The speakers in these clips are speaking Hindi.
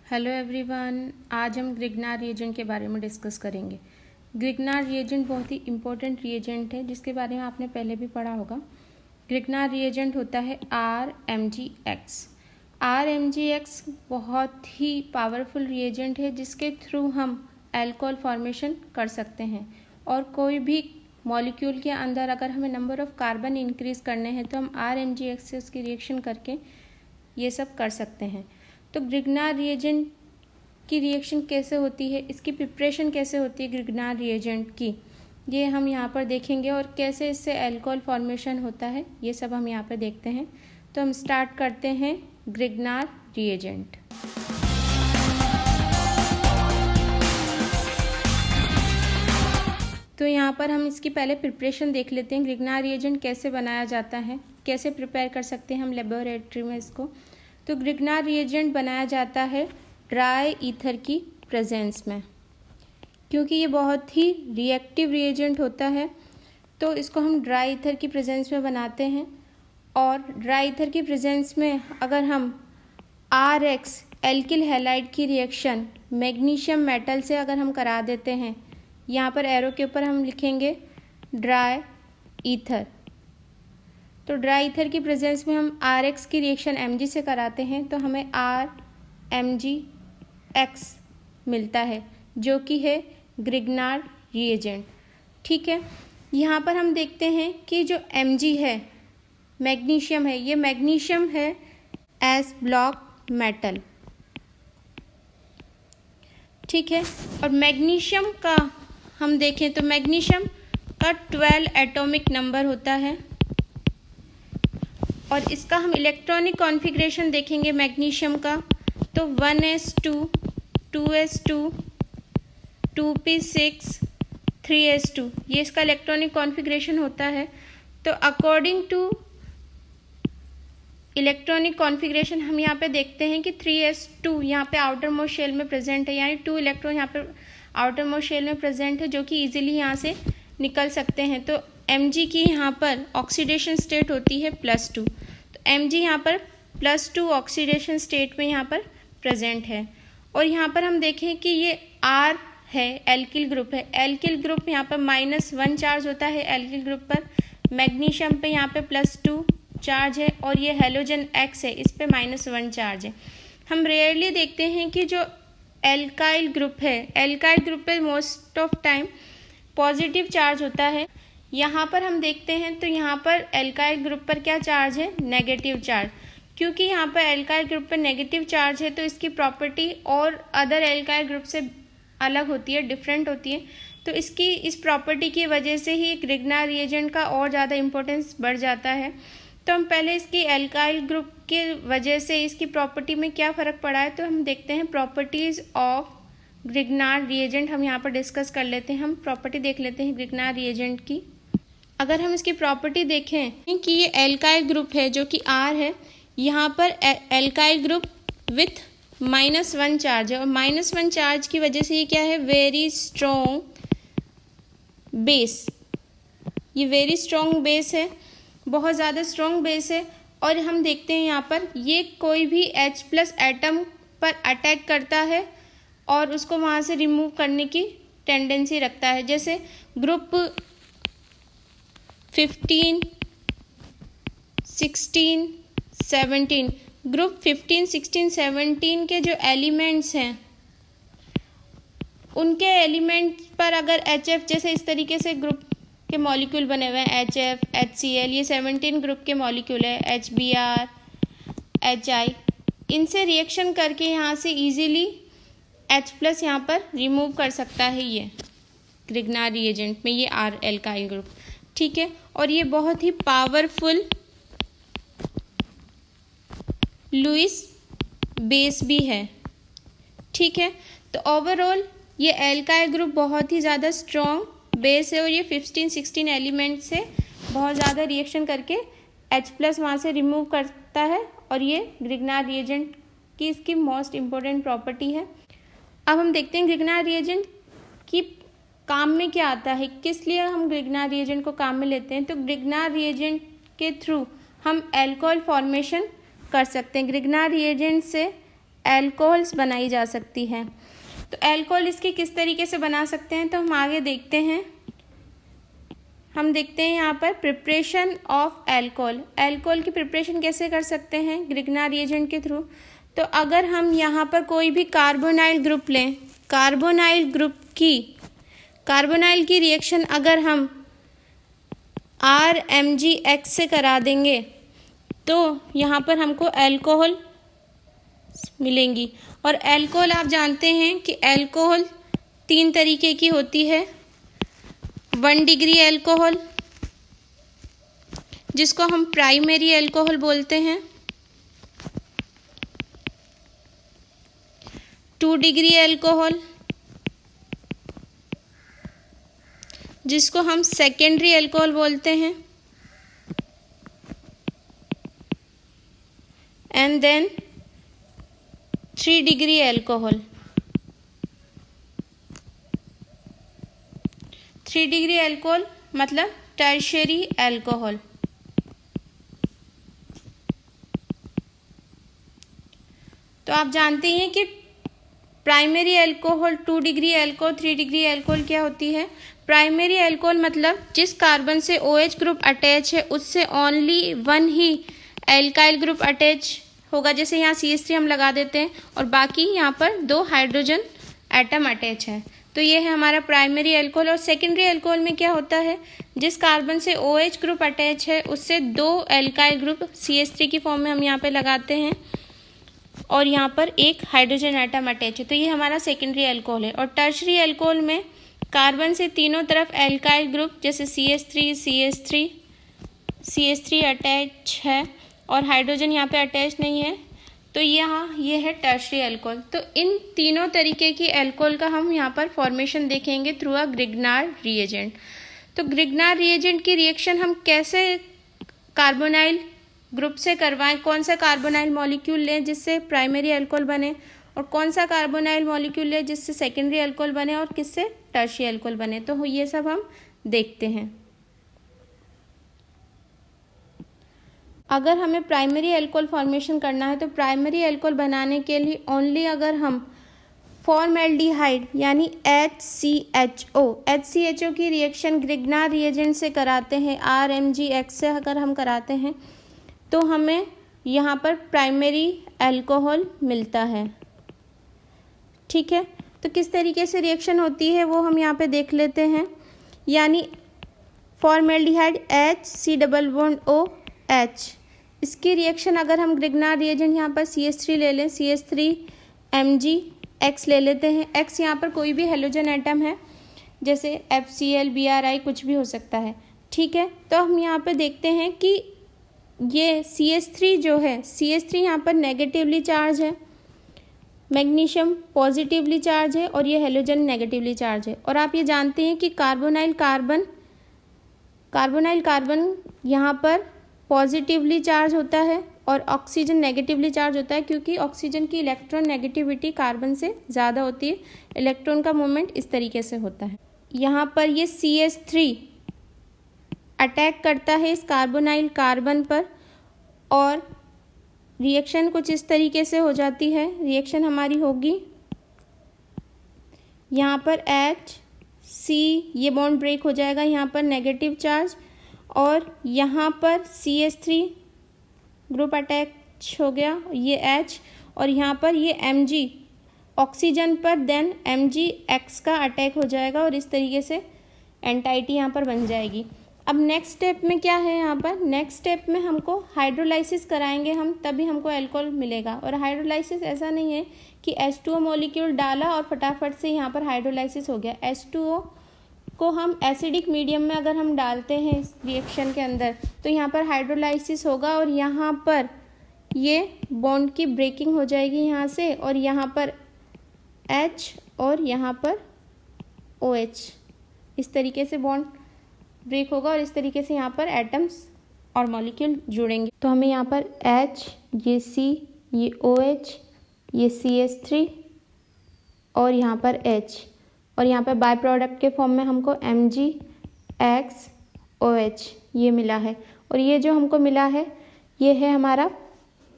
हेलो एवरीवन, आज हम ग्रिग्नार रिएजेंट के बारे में डिस्कस करेंगे। ग्रिग्नार रिएजेंट बहुत ही इम्पोर्टेंट रिएजेंट है जिसके बारे में आपने पहले भी पढ़ा होगा। ग्रिग्नार रिएजेंट होता है RMgX। RMgX बहुत ही पावरफुल रिएजेंट है जिसके थ्रू हम अल्कोहल फॉर्मेशन कर सकते हैं, और कोई भी मॉलिक्यूल के अंदर अगर हमें नंबर ऑफ़ कार्बन इंक्रीज़ करने हैं तो हम RMgX से उसकी रिएक्शन करके ये सब कर सकते हैं। तो ग्रिग्नार रिएजेंट की रिएक्शन कैसे होती है, इसकी प्रिपरेशन कैसे होती है ग्रिग्नार रिएजेंट की, ये हम यहाँ पर देखेंगे, और कैसे इससे अल्कोहल फॉर्मेशन होता है ये सब हम यहाँ पर देखते हैं। तो हम स्टार्ट करते हैं ग्रिग्नार रिएजेंट। तो यहाँ पर हम इसकी पहले प्रिपरेशन देख लेते हैं। ग्रिग्नार रिएजेंट कैसे बनाया जाता है, कैसे प्रिपेयर कर सकते हैं हम लेबोरेटरी में इसको। तो ग्रिग्नार रिएजेंट बनाया जाता है ड्राई ईथर की प्रेजेंस में, क्योंकि ये बहुत ही रिएक्टिव रिएजेंट होता है तो इसको हम ड्राई ईथर की प्रेजेंस में बनाते हैं। और ड्राई ईथर की प्रेजेंस में अगर हम RX एल्किल हैलाइड की रिएक्शन मैग्नीशियम मेटल से अगर हम करा देते हैं, यहाँ पर एरो के ऊपर हम लिखेंगे ड्राई ईथर। तो ड्राई ईथर की प्रेजेंस में हम RX की रिएक्शन Mg से कराते हैं तो हमें RMgX मिलता है, जो कि है ग्रिग्नार रिएजेंट। ठीक है, यहाँ पर हम देखते हैं कि जो Mg है मैग्नीशियम है, ये मैग्नीशियम है एस ब्लॉक मेटल। ठीक है, और मैग्नीशियम का हम देखें तो मैग्नीशियम का 12 एटॉमिक नंबर होता है, और इसका हम इलेक्ट्रॉनिक कॉन्फ़िगरेशन देखेंगे मैग्नीशियम का तो 1s2 2s2 2p6 3s2 ये इसका इलेक्ट्रॉनिक कॉन्फ़िगरेशन होता है। तो अकॉर्डिंग टू इलेक्ट्रॉनिक कॉन्फ़िगरेशन हम यहाँ पे देखते हैं कि 3s2 यहाँ पे आउटर मोस्ट शेल में प्रेजेंट है, यानी 2 इलेक्ट्रॉन यहाँ पे आउटर मोस्ट शेल में प्रेजेंट है, जो कि इजीली यहाँ से निकल सकते हैं। तो Mg की यहाँ पर ऑक्सीडेशन स्टेट होती है +2, तो Mg यहाँ पर +2 ऑक्सीडेशन स्टेट में यहाँ पर प्रेजेंट है। और यहाँ पर हम देखें कि ये R है, एल्किल ग्रुप है। एल्किल ग्रुप यहाँ पर -1 चार्ज होता है एल्किल ग्रुप पर, मैग्नीशियम पे यहाँ पे +2 चार्ज है, और ये हेलोजन X है, इस पे -1 चार्ज है। हम रेयरली देखते हैं कि जो एल्काइल ग्रुप है, एल्काइल ग्रुप पे most of time positive charge होता है। यहाँ पर हम देखते हैं तो यहाँ पर एल्काइल ग्रुप पर क्या चार्ज है, नेगेटिव चार्ज। क्योंकि यहाँ पर एल्काइल ग्रुप पर नेगेटिव चार्ज है तो इसकी प्रॉपर्टी और अदर एल्काइल ग्रुप से अलग होती है, डिफरेंट होती है। तो इसकी इस प्रॉपर्टी की वजह से ही ग्रिग्नार रिएजेंट का और ज़्यादा इम्पोर्टेंस बढ़ जाता है। तो हम पहले इसकी एल्काइल ग्रुप की वजह से इसकी प्रॉपर्टी में क्या फ़र्क पड़ा है तो हम देखते हैं। प्रॉपर्टीज़ ऑफ ग्रिग्नार रिएजेंट हम यहाँ पर डिस्कस कर लेते हैं। हम प्रॉपर्टी देख लेते हैं ग्रिग्नार रिएजेंट की। अगर हम इसकी प्रॉपर्टी देखें कि ये एल्काइल ग्रुप है जो कि R है, यहाँ पर एल्काइल ग्रुप विथ -1 चार्ज है, और -1 चार्ज की वजह से ये क्या है, वेरी स्ट्रॉन्ग बेस। ये वेरी स्ट्रॉन्ग बेस है, बहुत ज़्यादा स्ट्रॉन्ग बेस है। और हम देखते हैं यहाँ पर ये कोई भी H+ एटम पर अटैक करता है और उसको वहाँ से रिमूव करने की टेंडेंसी रखता है। जैसे ग्रुप 15, 16, 17, ग्रुप 15, 16, 17 के जो एलिमेंट्स हैं उनके एलिमेंट पर अगर HF जैसे इस तरीके से ग्रुप के मॉलिक्यूल बने हुए हैं, HF, HCl, ये 17 ग्रुप के मॉलिक्यूल है, HBr, HI, इनसे रिएक्शन करके यहाँ से इजीली H+ यहाँ पर रिमूव कर सकता है ये ग्रिग्नार रिएजेंट में, ये R एल्काइल ग्रुप। ठीक है, और ये बहुत ही पावरफुल लुईस बेस भी है। ठीक है, तो ओवरऑल ये एल्काइल ग्रुप बहुत ही ज़्यादा स्ट्रॉन्ग बेस है, और ये 15, 16 एलिमेंट से बहुत ज़्यादा रिएक्शन करके H+ वहाँ से रिमूव करता है, और ये ग्रिग्नार रिएजेंट की इसकी मोस्ट इम्पोर्टेंट प्रॉपर्टी है। अब हम देखते हैं ग्रिग्नार रिएजेंट की काम में क्या आता है, किस लिए हम ग्रिग्नार रिएजेंट को काम में लेते हैं। तो ग्रिग्नार रिएजेंट के थ्रू हम अल्कोहल फॉर्मेशन कर सकते हैं। ग्रिग्नार रिएजेंट से एल्कोहल्स बनाई जा सकती हैं। तो एल्कोहल इसकी किस तरीके से बना सकते हैं, तो हम आगे देखते हैं। हम देखते हैं यहाँ पर प्रिपरेशन ऑफ एल्कोहल। एल्कोहल की प्रिपरेशन कैसे कर सकते हैं, ग्रिग्नार रिएजेंट के थ्रू। तो अगर हम यहाँ पर कोई भी कार्बोनाइल ग्रुप लें, कार्बोनाइल की रिएक्शन अगर हम RMgX से करा देंगे तो यहाँ पर हमको एल्कोहल मिलेंगी। और एल्कोहल आप जानते हैं कि एल्कोहल 3 तरीके की होती है। 1 डिग्री एल्कोहल, जिसको हम प्राइमरी एल्कोहल बोलते हैं। 2 डिग्री एल्कोहल, जिसको हम सेकेंडरी एल्कोहल बोलते हैं। And then 3 degree alcohol. 3 degree alcohol मतलब टर्शियरी एल्कोहल। तो आप जानते हैं कि primary alcohol, 2 degree alcohol, 3 degree alcohol क्या होती है। प्राइमरी एल्कोहल मतलब जिस कार्बन से OH ग्रुप अटैच है उससे ओनली 1 ही एल्काइल ग्रुप अटैच होगा। जैसे यहाँ CH3 हम लगा देते हैं और बाकी यहाँ पर 2 हाइड्रोजन एटम अटैच है, तो ये है हमारा प्राइमरी एल्कोहल। और सेकेंडरी एल्कोहल में क्या होता है, जिस कार्बन से OH ग्रुप अटैच है उससे 2 एल्काइल ग्रुप CH3 की फॉर्म में हम यहाँ पे लगाते हैं और यहाँ पर 1 हाइड्रोजन एटम अटैच है, तो ये हमारा सेकेंडरी एल्कोहल है। और टर्शरी एल्कोहल में कार्बन से तीनों तरफ एल्काइल ग्रुप जैसे CH3 अटैच है और हाइड्रोजन यहाँ पे अटैच नहीं है, तो ये है टर्शरी एल्कोहल। तो इन तीनों तरीके की एल्कोहल का हम यहाँ पर फॉर्मेशन देखेंगे थ्रू अ ग्रिग्नार रिएजेंट। तो ग्रिग्नार रिएजेंट की रिएक्शन हम कैसे कार्बोनाइल ग्रुप से करवाएं, कौन सा कार्बोनाइल मॉलिक्यूल लें जिससे प्राइमरी एल्कोहल बने और कौन सा कार्बोनाइल मॉलिक्यूल लें जिससे सेकेंडरी एल्कोहल बने और किससे टर्शियरी एल्कोहल बने, तो ये सब हम देखते हैं। अगर हमें प्राइमरी एल्कोहल फॉर्मेशन करना है तो प्राइमरी एल्कोहल बनाने के लिए ओनली अगर हम फॉर्मेल्डिहाइड यानी HCHO की रिएक्शन ग्रिग्नार रिएजेंट से कराते हैं, RMgX से अगर हम कराते हैं तो हमें यहाँ पर प्राइमरी एल्कोहल मिलता है। ठीक है, तो किस तरीके से रिएक्शन होती है वो हम यहाँ पे देख लेते हैं। यानी फॉर्मेल्डिहाइड HCOOH, इसकी रिएक्शन अगर हम ग्रिग्नार रिएजेंट यहाँ पर CH3 ले लें, CH3MgX ले लेते हैं। X यहाँ पर कोई भी हेलोजन एटम है, जैसे FCl, Bri कुछ भी हो सकता है। ठीक है, तो हम यहाँ पे देखते हैं कि ये CH3 जो है, CH3 यहाँ पर नेगेटिवली चार्ज है, मैग्नीशियम पॉजिटिवली चार्ज है और ये हेलोजन नेगेटिवली चार्ज है। और आप ये जानते हैं कि कार्बोनाइल कार्बन यहाँ पर पॉजिटिवली चार्ज होता है और ऑक्सीजन नेगेटिवली चार्ज होता है, क्योंकि ऑक्सीजन की इलेक्ट्रॉन नेगेटिविटी कार्बन से ज़्यादा होती है। इलेक्ट्रॉन का मूवमेंट इस तरीके से होता है। यहाँ पर ये CH3 अटैक करता है इस कार्बोनाइल कार्बन पर और रिएक्शन कुछ इस तरीके से हो जाती है। रिएक्शन हमारी होगी यहाँ पर HC, ये बॉन्ड ब्रेक हो जाएगा, यहाँ पर नेगेटिव चार्ज और यहाँ पर CH3 ग्रुप अटैच हो गया, ये H, और यहाँ पर ये Mg ऑक्सीजन पर देन MgX का अटैक हो जाएगा और इस तरीके से एंटाइटी यहाँ पर बन जाएगी। अब नेक्स्ट स्टेप में क्या है, यहाँ पर नेक्स्ट स्टेप में हमको हाइड्रोलाइसिस कराएंगे हम, तभी हमको अल्कोहल मिलेगा। और हाइड्रोलाइसिस ऐसा नहीं है कि H2O मॉलिक्यूल डाला और फटाफट से यहाँ पर हाइड्रोलाइसिस हो गया। H2O को हम एसिडिक मीडियम में अगर हम डालते हैं इस रिएक्शन के अंदर तो यहाँ पर हाइड्रोलाइसिस होगा और यहाँ पर ये बॉन्ड की ब्रेकिंग हो जाएगी यहाँ से, और यहाँ पर H और यहाँ पर OH, इस तरीके से बॉन्ड ब्रेक होगा और इस तरीके से यहाँ पर एटम्स और मॉलिक्यूल जुड़ेंगे। तो हमें यहाँ पर H, ये C, ये OH, ये CH3 और यहाँ पर H, और यहाँ पर बाय प्रोडक्ट के फॉर्म में हमको MgX ये मिला है। और ये जो हमको मिला है ये है हमारा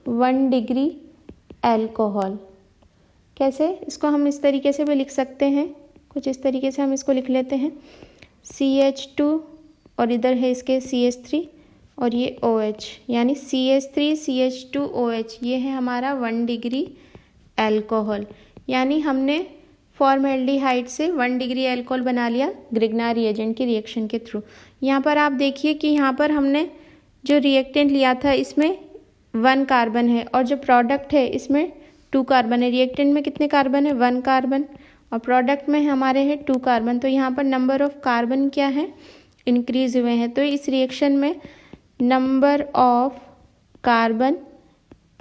1 डिग्री एल्कोहल। कैसे, इसको हम इस तरीके से भी लिख सकते हैं, कुछ इस तरीके से हम इसको लिख लेते हैं CH2 और इधर है इसके CH3 और ये OH, यानी CH3 CH2 OH, ये है हमारा 1 डिग्री एल्कोहल। यानी हमने फॉर्मेल्डिहाइड से 1 डिग्री एल्कोहल बना लिया ग्रिग्नार रिएजेंट की रिएक्शन के थ्रू। यहाँ पर आप देखिए कि यहाँ पर हमने जो रिएक्टेंट लिया था इसमें 1 कार्बन है और जो प्रोडक्ट है इसमें 2 कार्बन है। रिएक्टेंट में कितने कार्बन है, 1 कार्बन, और प्रोडक्ट में हमारे है 2 कार्बन। तो यहाँ पर नंबर ऑफ कार्बन क्या है, इंक्रीज हुए हैं। तो इस रिएक्शन में नंबर ऑफ कार्बन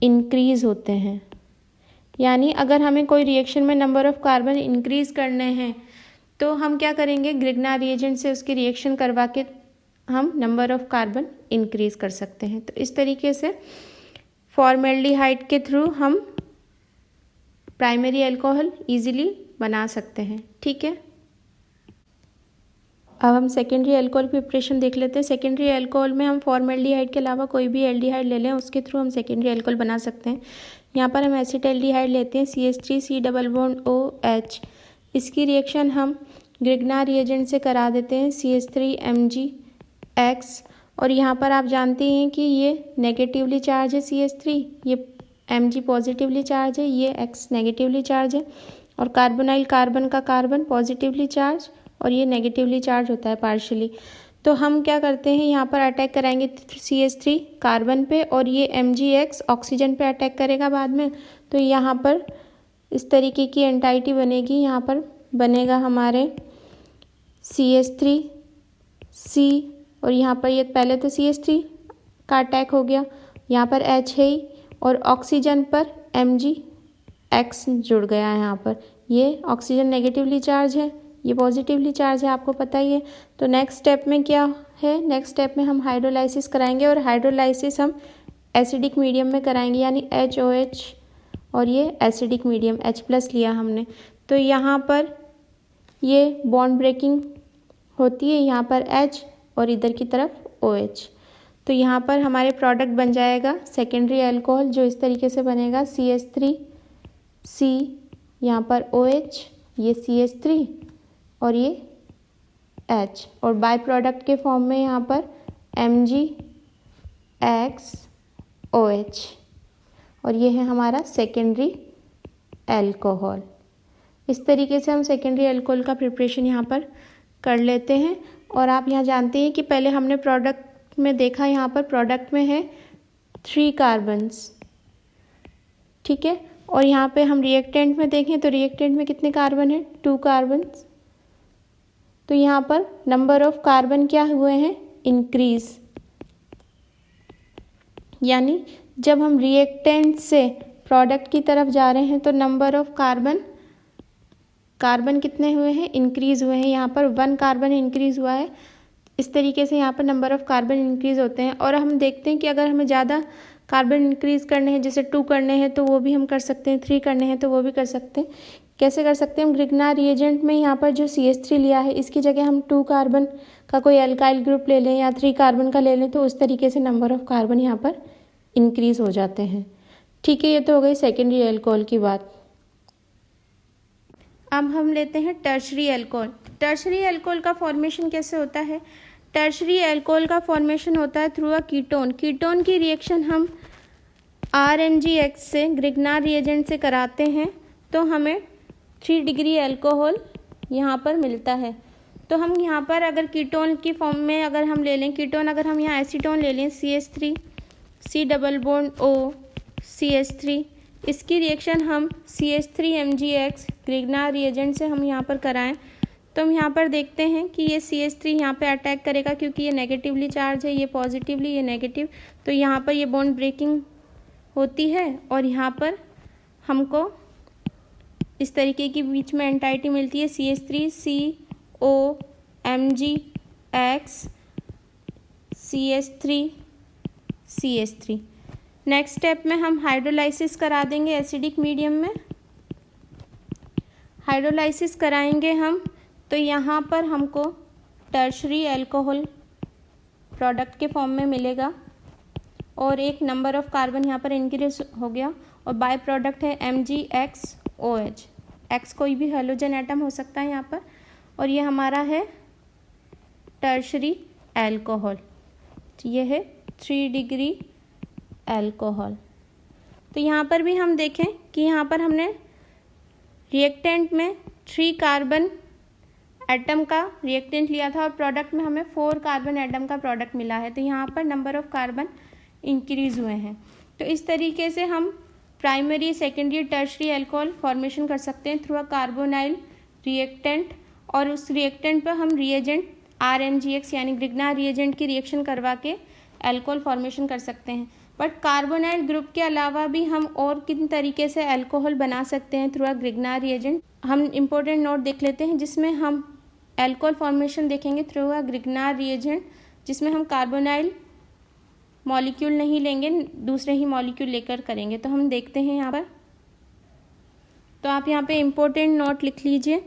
इंक्रीज होते हैं। यानी अगर हमें कोई रिएक्शन में नंबर ऑफ कार्बन इंक्रीज करने हैं तो हम क्या करेंगे, ग्रिग्नार रिएजेंट से उसकी रिएक्शन करवा के हम नंबर ऑफ कार्बन इंक्रीज कर सकते हैं। तो इस तरीके से फॉर्मेल्डिहाइड के थ्रू हम प्राइमरी अल्कोहल इजीली बना सकते हैं। ठीक है, अब हम सेकेंडरी अल्कोहल प्रिपरेशन देख लेते हैं। सेकेंडरी अल्कोहल में हम फॉर्मेल्डिहाइड के अलावा कोई भी एल्डिहाइड ले लें, उसके थ्रू हम सेकेंडरी अल्कोहल बना सकते हैं। यहाँ पर हम एसिटाल्डिहाइड लेते हैं CH3 डबल बॉन्ड OH। इसकी रिएक्शन हम ग्रिग्नार रिएजेंट से करा देते हैं CH3MgX। और यहाँ पर आप जानते हैं कि ये नेगेटिवली चार्ज है CH3, ये Mg पॉजिटिवली चार्ज है, ये X नेगेटिवली चार्ज है, और कार्बोनाइल कार्बन का कार्बन पॉजिटिवली चार्ज और ये नेगेटिवली चार्ज होता है पार्शियली। तो हम क्या करते हैं, यहाँ पर अटैक कराएंगे CH3 कार्बन पे और ये MgX ऑक्सीजन पे अटैक करेगा बाद में। तो यहाँ पर इस तरीके की एंटाइटी बनेगी, यहाँ पर बनेगा हमारे CH3C और यहाँ पर ये पहले तो CH3 का अटैक हो गया, यहाँ पर H है ही, और ऑक्सीजन पर MgX जुड़ गया है। यहाँ पर ये ऑक्सीजन नेगेटिवली चार्ज है, ये पॉजिटिवली चार्ज है, आपको पता ही है। तो नेक्स्ट स्टेप में क्या है, नेक्स्ट स्टेप में हम हाइड्रोलाइसिस कराएंगे और हाइड्रोलाइसिस हम एसिडिक मीडियम में कराएंगे, यानी HOH और ये एसिडिक मीडियम H+ लिया हमने। तो यहाँ पर ये बॉन्ड ब्रेकिंग होती है, यहाँ पर H और इधर की तरफ OH। तो यहाँ पर हमारे प्रोडक्ट बन जाएगा सेकेंडरी अल्कोहल, जो इस तरीके से बनेगा CH3C, यहाँ पर OH, ये CH3 और ये H, और बाय प्रोडक्ट के फॉर्म में यहाँ पर MgX OH, और ये है हमारा सेकेंडरी अल्कोहल। इस तरीके से हम सेकेंडरी अल्कोहल का प्रिपरेशन यहाँ पर कर लेते हैं। और आप यहाँ जानते हैं कि पहले हमने प्रोडक्ट में देखा, यहाँ पर प्रोडक्ट में है 3 कार्बन्स, ठीक है, और यहाँ पे हम रिएक्टेंट में देखें तो रिएक्टेंट में कितने कार्बन है, 2 कार्बन्स। तो यहाँ पर नंबर ऑफ कार्बन क्या हुए हैं, इंक्रीज। यानी जब हम रिएक्टेंट से प्रोडक्ट की तरफ जा रहे हैं तो नंबर ऑफ कार्बन कितने हुए हैं, इंक्रीज हुए हैं। यहाँ पर 1 कार्बन इंक्रीज हुआ है। इस तरीके से यहाँ पर नंबर ऑफ कार्बन इंक्रीज होते हैं। और हम देखते हैं कि अगर हमें ज़्यादा कार्बन इंक्रीज करने हैं, जैसे 2 करने हैं तो वो भी हम कर सकते हैं, 3 करने हैं तो वो भी कर सकते हैं। कैसे कर सकते हैं, हम ग्रिग्नार रिएजेंट में यहाँ पर जो CH3 लिया है इसकी जगह हम 2 कार्बन का कोई अल्काइल ग्रुप ले लें या 3 कार्बन का ले लें, तो उस तरीके से नंबर ऑफ कार्बन यहाँ पर इंक्रीज हो जाते हैं। ठीक है, ये तो हो गई सेकेंडरी अल्कोहल की बात। अब हम लेते हैं टर्शरी अल्कोहल। टर्शरी अल्कोहल का फॉर्मेशन कैसे होता है, टर्शरी अल्कोहल का फॉर्मेशन होता है थ्रू अ कीटोन। कीटोन की रिएक्शन हम RNgX से ग्रिग्नार रिएजेंट से कराते हैं तो हमें 3 डिग्री अल्कोहल यहाँ पर मिलता है। तो हम यहाँ पर अगर कीटोन की फॉर्म में अगर हम ले लें कीटोन, अगर हम यहाँ एसीटोन ले लें CH3C double bond O CH3, इसकी रिएक्शन हम CH3MgX ग्रिग्नार रिएजेंट से हम यहाँ पर कराएं तो हम यहाँ पर देखते हैं कि ये CH3 यहाँ पे अटैक करेगा, क्योंकि ये नेगेटिवली चार्ज है, ये पॉजिटिवली, ये नेगेटिव। तो यहाँ पर ये बॉन्ड ब्रेकिंग होती है और यहाँ पर हमको इस तरीके की बीच में एंटाइटी मिलती है CH3COMgX CH3 नेक्स्ट स्टेप में हम हाइड्रोलाइसिस करा देंगे एसिडिक मीडियम में। हाइड्रोलाइसिस कराएंगे हम तो यहाँ पर हमको टर्शरी अल्कोहल प्रोडक्ट के फॉर्म में मिलेगा और एक नंबर ऑफ कार्बन यहाँ पर इंक्रीज हो गया और बाय प्रोडक्ट है MgX OH। X कोई भी हेलोजन एटम हो सकता है यहाँ पर, और ये हमारा है टर्शरी एल्कोहल, ये है 3 डिग्री एल्कोहल। तो यहाँ पर भी हम देखें कि यहाँ पर हमने रिएक्टेंट में 3 कार्बन एटम का रिएक्टेंट लिया था और प्रोडक्ट में हमें 4 कार्बन एटम का प्रोडक्ट मिला है, तो यहाँ पर नंबर ऑफ कार्बन इंक्रीज हुए हैं। तो इस तरीके से हम primary, secondary, tertiary alcohol formation कर सकते हैं थ्रू अ कार्बोनाइल रिएक्टेंट, और उस रिएक्टेंट पर हम रिएजेंट RMGX यानी ग्रिग्नार रिएजेंट की रिएक्शन करवा के एल्कोहल फॉर्मेशन कर सकते हैं। बट कार्बोनाइल ग्रुप के अलावा भी हम और किन तरीके से एल्कोहल बना सकते हैं थ्रू अ ग्रिग्नार रिएजेंट, हम इम्पोर्टेंट नोट देख लेते हैं, जिसमें हम एल्कोहल फॉर्मेशन देखेंगे थ्रू अ ग्रिग्नार रिएजेंट, जिसमें हम कार्बोनाइल मॉलिक्यूल नहीं लेंगे, दूसरे ही मॉलिक्यूल लेकर करेंगे। तो हम देखते हैं यहाँ पर, तो आप यहाँ पे इम्पोर्टेंट नोट लिख लीजिए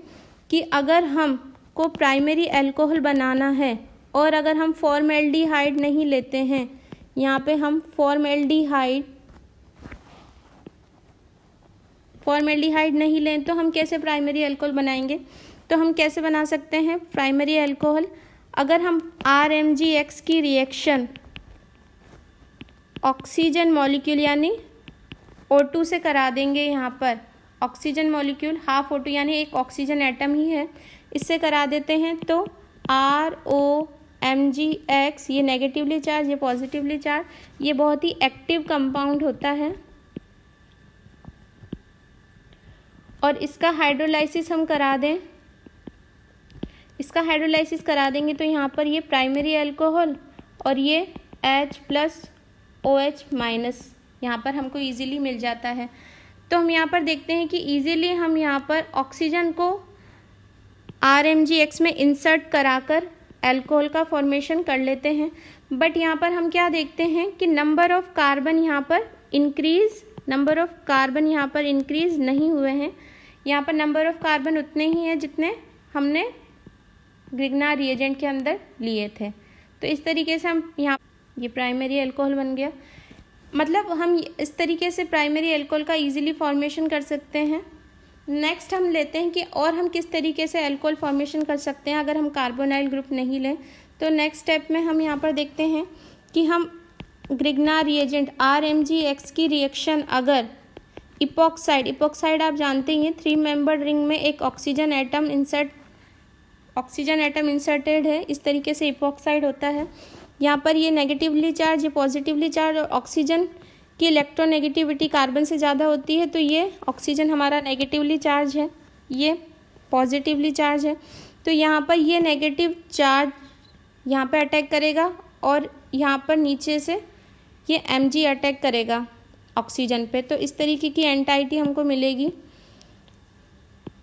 कि अगर हम को प्राइमरी एल्कोहल बनाना है और अगर हम फॉर्मेल्डिहाइड नहीं लेते हैं, यहाँ पे हम फॉर्मेल्डिहाइड नहीं लें तो हम कैसे प्राइमरी एल्कोहल बनाएंगे? तो हम कैसे बना सकते हैं प्राइमरी एल्कोहल? अगर हम RMGX की रिएक्शन ऑक्सीजन मॉलिक्यूल यानी O2 से करा देंगे, यहाँ पर ऑक्सीजन मॉलिक्यूल हाफ O2 यानी एक ऑक्सीजन एटम ही है, इससे करा देते हैं, तो ROMGX, ये नेगेटिवली चार्ज, ये पॉजिटिवली चार्ज, ये बहुत ही एक्टिव कंपाउंड होता है और इसका हाइड्रोलाइसिस हम करा दें, इसका हाइड्रोलाइसिस करा देंगे तो यहाँ पर ये प्राइमरी एल्कोहल और ये H+OH- यहाँ पर हमको इजीली मिल जाता है। तो हम यहाँ पर देखते हैं कि इजीली हम यहाँ पर ऑक्सीजन को RMGX में इंसर्ट कराकर एल्कोहल का फॉर्मेशन कर लेते हैं। बट यहाँ पर हम क्या देखते हैं कि नंबर ऑफ कार्बन यहाँ पर इंक्रीज नहीं हुए हैं। यहाँ पर नंबर ऑफ कार्बन उतने ही हैं जितने हमने ग्रिग्नार रिएजेंट के अंदर लिए थे। तो इस तरीके से हम यहाँ ये प्राइमरी एल्कोहल बन गया, मतलब हम इस तरीके से प्राइमरी एल्कोहल का इजीली फॉर्मेशन कर सकते हैं। नेक्स्ट हम लेते हैं कि और हम किस तरीके से एल्कोहल फॉर्मेशन कर सकते हैं अगर हम कार्बोनाइल ग्रुप नहीं लें। तो नेक्स्ट स्टेप में हम यहाँ पर देखते हैं कि हम ग्रिग्नार रिएजेंट RMGX की रिएक्शन अगर इपॉक्साइड आप जानते ही हैं 3 मेंबर्ड रिंग में एक ऑक्सीजन एटम इंसर्टेड है, इस तरीके से इपॉक्साइड होता है। यहाँ पर ये नेगेटिवली चार्ज, ये पॉजिटिवली चार्ज, और ऑक्सीजन की इलेक्ट्रोनेगेटिविटी कार्बन से ज़्यादा होती है, तो ये ऑक्सीजन हमारा नेगेटिवली चार्ज है, ये पॉजिटिवली चार्ज है। तो यहाँ पर ये नेगेटिव चार्ज यहाँ पे अटैक करेगा और यहाँ पर नीचे से ये Mg अटैक करेगा ऑक्सीजन पे। तो इस तरीके की एंटाइटी हमको मिलेगी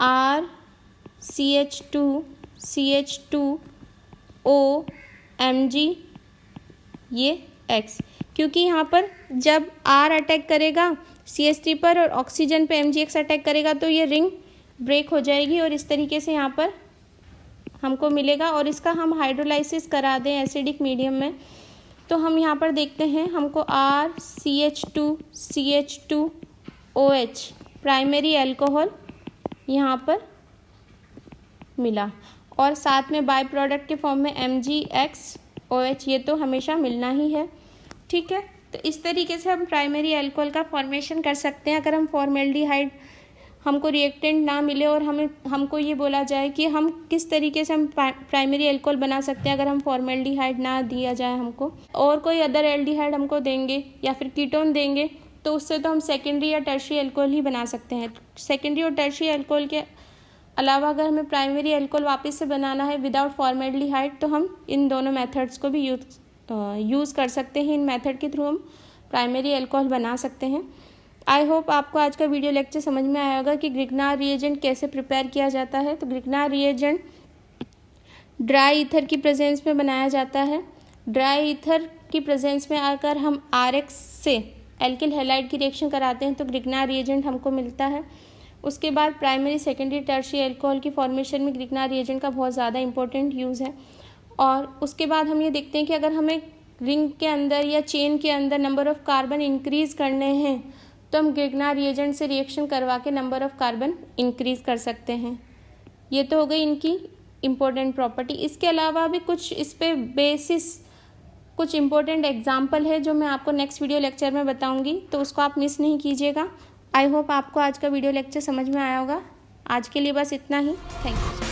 RCH2CH2O Mg ये X, क्योंकि यहाँ पर जब R अटैक करेगा CH3 पर और ऑक्सीजन पे MgX अटैक करेगा तो ये रिंग ब्रेक हो जाएगी और इस तरीके से यहाँ पर हमको मिलेगा। और इसका हम हाइड्रोलाइसिस करा दें एसिडिक मीडियम में तो हम यहाँ पर देखते हैं हमको RCH2CH2OH प्राइमरी एल्कोहल यहाँ पर मिला और साथ में बाय प्रोडक्ट के फॉर्म में MgX-OH, ये तो हमेशा मिलना ही है। ठीक है, तो इस तरीके से हम प्राइमरी एल्कोहल का फॉर्मेशन कर सकते हैं। अगर हम फॉर्मेल्डिहाइड हमको रिएक्टेंट ना मिले और हमको ये बोला जाए कि हम किस तरीके से हम प्राइमरी एल्कोहल बना सकते हैं अगर हम फॉर्मेल्डिहाइड ना दिया जाए हमको, और कोई अदर एल्डिहाइड हमको देंगे या फिर कीटोन देंगे, तो उससे तो हम सेकेंडरी या टर्शियरी एल्कोहल ही बना सकते हैं। सेकेंडरी और टर्शियरी एल्कोहल के अलावा अगर हमें प्राइमरी एल्कोहल वापस से बनाना है विदाउट फॉर्मेल्डिहाइड तो हम इन दोनों मेथड्स को भी यूज़ कर सकते हैं। इन मेथड के थ्रू हम प्राइमरी एल्कोहल बना सकते हैं। आई होप आपको आज का वीडियो लेक्चर समझ में आया होगा कि ग्रिग्नार रिएजेंट कैसे प्रिपेयर किया जाता है। तो ग्रिग्नार रिएजेंट ड्राई ईथर की प्रेजेंस में बनाया जाता है। ड्राई ईथर की प्रेजेंस में आकर हम RX से एल्किल हैलाइड की रिएक्शन कराते हैं तो ग्रिग्नार रिएजेंट हमको मिलता है। उसके बाद प्राइमरी, सेकेंडरी, टर्शियरी एल्कोहल की फॉर्मेशन में ग्रिग्नार रिएजेंट का बहुत ज़्यादा इंपॉर्टेंट यूज़ है। और उसके बाद हम ये देखते हैं कि अगर हमें रिंग के अंदर या चेन के अंदर नंबर ऑफ़ कार्बन इंक्रीज़ करने हैं तो हम ग्रिग्नार रिएजेंट से रिएक्शन करवा के नंबर ऑफ कार्बन इंक्रीज कर सकते हैं। ये तो हो गई इनकी इम्पोर्टेंट प्रॉपर्टी। इसके अलावा भी कुछ इस पे बेसिस कुछ इम्पोर्टेंट एग्जाम्पल है जो मैं आपको नेक्स्ट वीडियो लेक्चर में बताऊंगी, तो उसको आप मिस नहीं कीजिएगा। आई होप आपको आज का वीडियो लेक्चर समझ में आया होगा। आज के लिए बस इतना ही। Thank you.